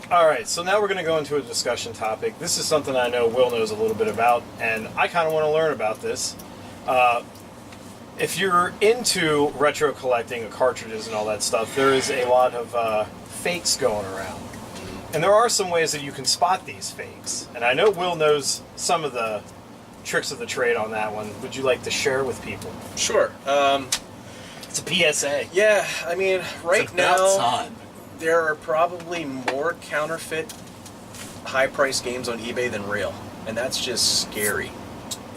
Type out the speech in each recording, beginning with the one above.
All right, so now we're going to go into a discussion topic. This is something I know Will knows a little bit about, and I kind of want to learn about this. If you're into retro collecting of cartridges and all that stuff, there is a lot of fakes going around. And there are some ways that you can spot these fakes. And I know Will knows some of the tricks of the trade on that one. Would you like to share with people? Sure. It's a PSA. Yeah, I mean, right now, time. there are probably more counterfeit high-priced games on eBay than real. And that's just scary.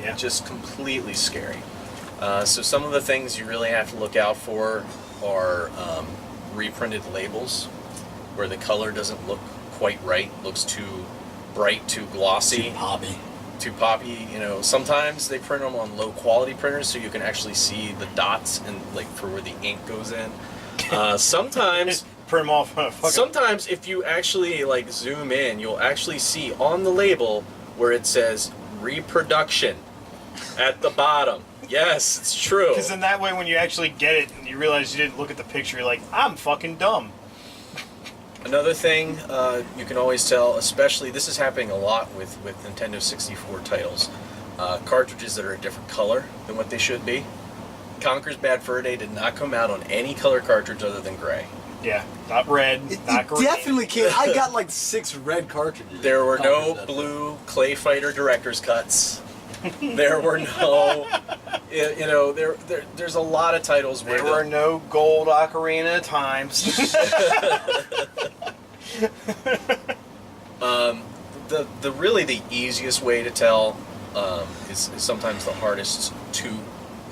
Yeah. Just completely scary. So some of the things you really have to look out for are reprinted labels where the color doesn't look quite right, looks too bright, too glossy. Too poppy. You know, sometimes they print them on low-quality printers so you can actually see the dots and like for where the ink goes in. Sometimes... Print them off. Sometimes if you actually like zoom in, you'll actually see on the label where it says reproduction at the bottom. Yes, it's true. Because in that way, when you actually get it and you realize you didn't look at the picture, you're like, I'm fucking dumb. Another thing you can always tell, especially this is happening a lot with Nintendo 64 titles, cartridges that are a different color than what they should be. Conker's Bad Fur Day did not come out on any color cartridge other than gray. Yeah, not red, not green. Definitely can't. I got like 6 red cartridges. There were no blue Clay Fighter director's cuts. There were no, you know, there's a lot of titles where there were no gold Ocarina of Times. The really the easiest way to tell is sometimes the hardest to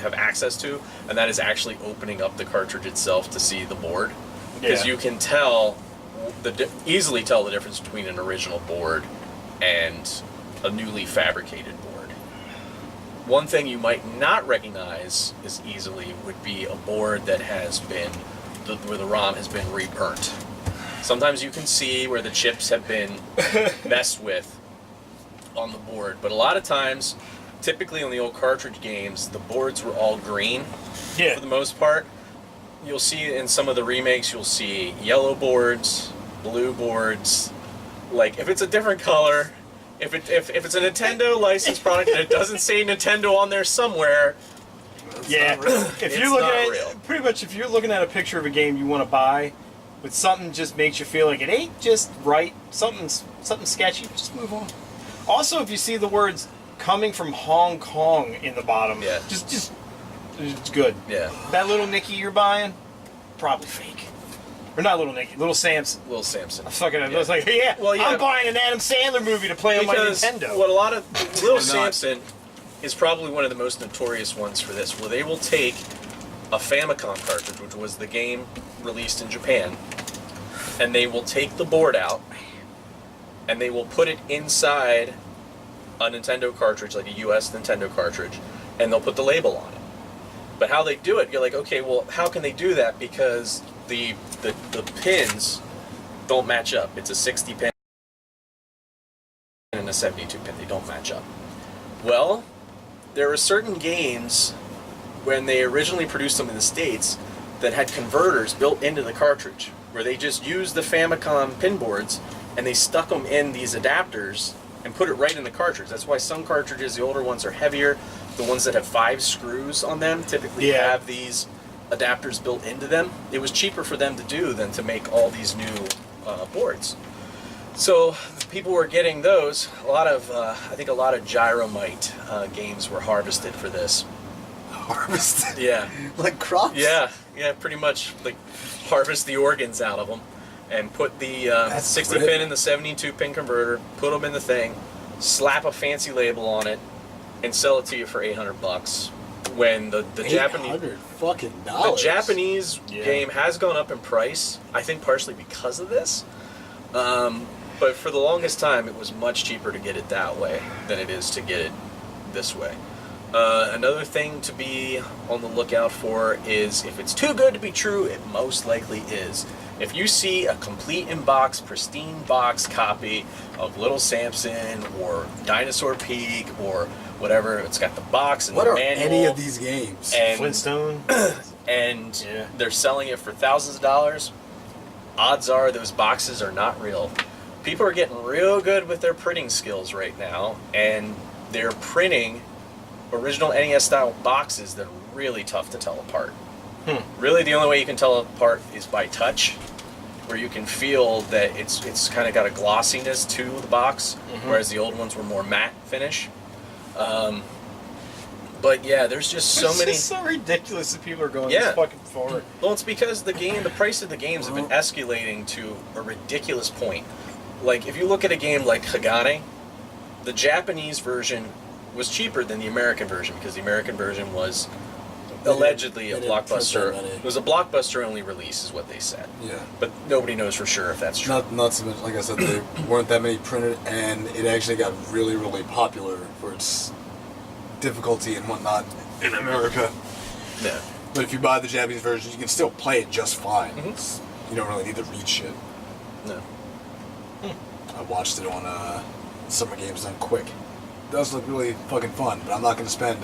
have access to, and that is actually opening up the cartridge itself to see the board. Because you can tell, easily tell the difference between an original board and a newly fabricated board. One thing you might not recognize as easily would be a board that has been, where the ROM has been reburnt. Sometimes you can see where the chips have been messed with on the board, but a lot of times, typically on the old cartridge games, the boards were all green for the most part. You'll see in some of the remakes, you'll see yellow boards, blue boards. Like, if it's a different color, if it's a Nintendo licensed product and it doesn't say Nintendo on there somewhere, if you're looking at pretty much if you're looking at a picture of a game you want to buy, but something just makes you feel like it ain't just right, something sketchy, just move on. Also, if you see the words coming from Hong Kong in the bottom, just it's good. Yeah. That little Nicky you're buying, probably fake. Or not little Nicky, little Samson. Little Samson. I was like, I'm buying an Adam Sandler movie to play on my Nintendo. What a lot of Little Samson is probably one of the most notorious ones for this, where they will take a Famicom cartridge, which was the game released in Japan, and they will take the board out, and they will put it inside a Nintendo cartridge, like a US Nintendo cartridge, and they'll put the label on it. But how they do it, you're like, okay, well, how can they do that? Because the pins don't match up. It's a 60 pin and a 72 pin. They don't match up. Well, there are certain games when they originally produced them in the States that had converters built into the cartridge, where they just used the Famicom pin boards and they stuck them in these adapters and put it right in the cartridge. That's why some cartridges, the older ones, are heavier. The ones that have 5 screws on them typically have these adapters built into them. It was cheaper for them to do than to make all these new boards. So people were getting those. I think a lot of Gyromite games were harvested for this. Harvested? Yeah. Like crops? Yeah, pretty much like harvest the organs out of them and put the 60 pin in the 72 pin converter, put them in the thing, slap a fancy label on it, and sell it to you for $800. When the Japanese game has gone up in price, I think partially because of this. But for the longest time, it was much cheaper to get it that way than it is to get it this way. Another thing to be on the lookout for is if it's too good to be true, it most likely is. If you see a complete in-box, pristine box copy of Little Samson or Dinosaur Peak or whatever, it's got the box and what the are manual. Any of these games? And, Flintstone. And they're selling it for thousands of dollars. Odds are those boxes are not real. people are getting real good with their printing skills right now, and they're printing original NES-style boxes that are really tough to tell apart. Really, the only way you can tell apart is by touch, where you can feel that it's kind of got a glossiness to the box, whereas the old ones were more matte finish. But yeah, there's just so many. It's so ridiculous that people are going this fucking forward. Well, it's because the price of the games have been escalating to a ridiculous point. Like, if you look at a game like Hagane, the Japanese version was cheaper than the American version because the American version was allegedly a blockbuster. It was a blockbuster-only release, is what they said. Yeah. But nobody knows for sure if that's true. Not so much. Like I said, there weren't that many printed, and it actually got really, really popular for its difficulty and whatnot in America. Yeah. But if you buy the Japanese version, you can still play it just fine. You don't really need to read shit. No. I watched it on Summer Games Done Quick. It does look really fucking fun, but I'm not going to spend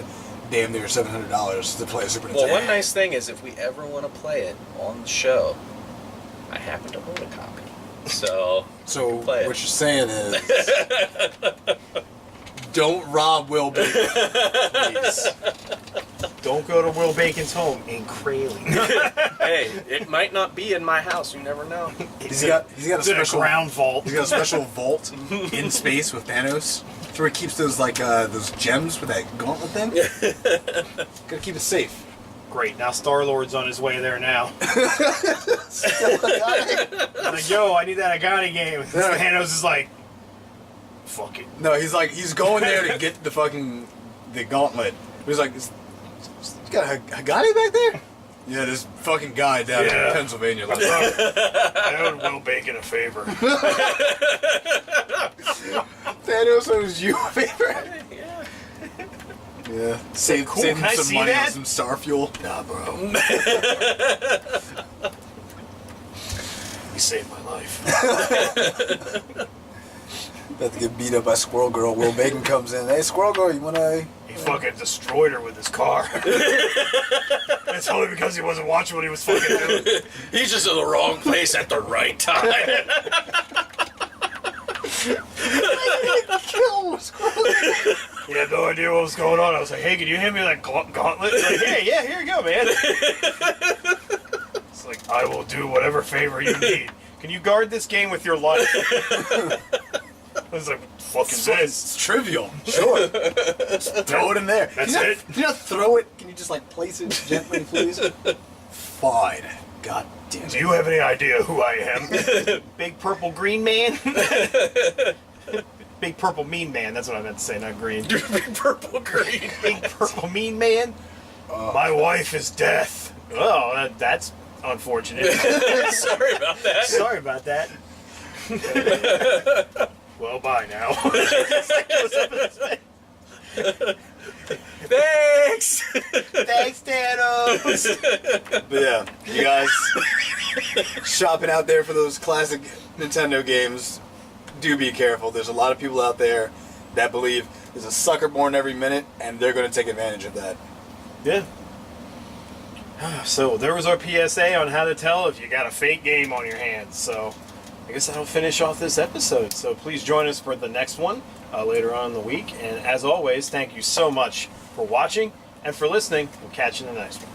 damn near $700 to play a Super Nintendo. Well, one nice thing is if we ever want to play it on the show, I happen to own a copy. So what you're saying is, don't rob Will Bacon, please. Don't go to Will Bacon's home in Crayley. Hey, it might not be in my house. You never know. He's got a special ground vault. He's got a special vault in space with Thanos. That's where he keeps those those gems with that gauntlet thing. Gotta keep it safe. Great. Now Star-Lord's on his way there now. Like, yo, I need that Agani game. Thanos is like, fuck it. No, he's going there to get the gauntlet. He's like, you got a Hagani back there? Yeah, this fucking guy down in Pennsylvania. Like, I owed Will Bacon a favor. Thanos owes you a favor? Yeah. Save Cool, him can I some see money on that? some star fuel. Nah, bro. You saved my life. About to get beat up by Squirrel Girl. Will Bacon comes in. Hey, Squirrel Girl, you wanna... He fucking destroyed her with his car. It's only because he wasn't watching what he was fucking doing. He's just in the wrong place at the right time. Kill Squirrel. He had no idea what was going on. I was like, hey, can you hand me that gauntlet? He's like, yeah, here you go, man. It's like, I will do whatever favor you need. Can you guard this game with your life? I was like, fucking this. It's trivial. Sure. Just throw it in there. That's Can you it? Can you not throw it? Can you just place it gently, please? Fine. God damn it. Do you have any idea who I am? Big purple green man? Big purple mean man, that's what I meant to say, not green. Big purple green. Big purple mean man? My wife is death. Oh, that's unfortunate. Sorry about that. Sorry about that. Well, bye now. Thanks. Thanks, Thanos. But yeah, you guys shopping out there for those classic Nintendo games, do be careful. There's a lot of people out there that believe there's a sucker born every minute, and they're going to take advantage of that. Yeah. So there was our PSA on how to tell if you got a fake game on your hands. So I guess that'll finish off this episode. So please join us for the next one later on in the week. And as always, thank you so much for watching and for listening. We'll catch you in the next one.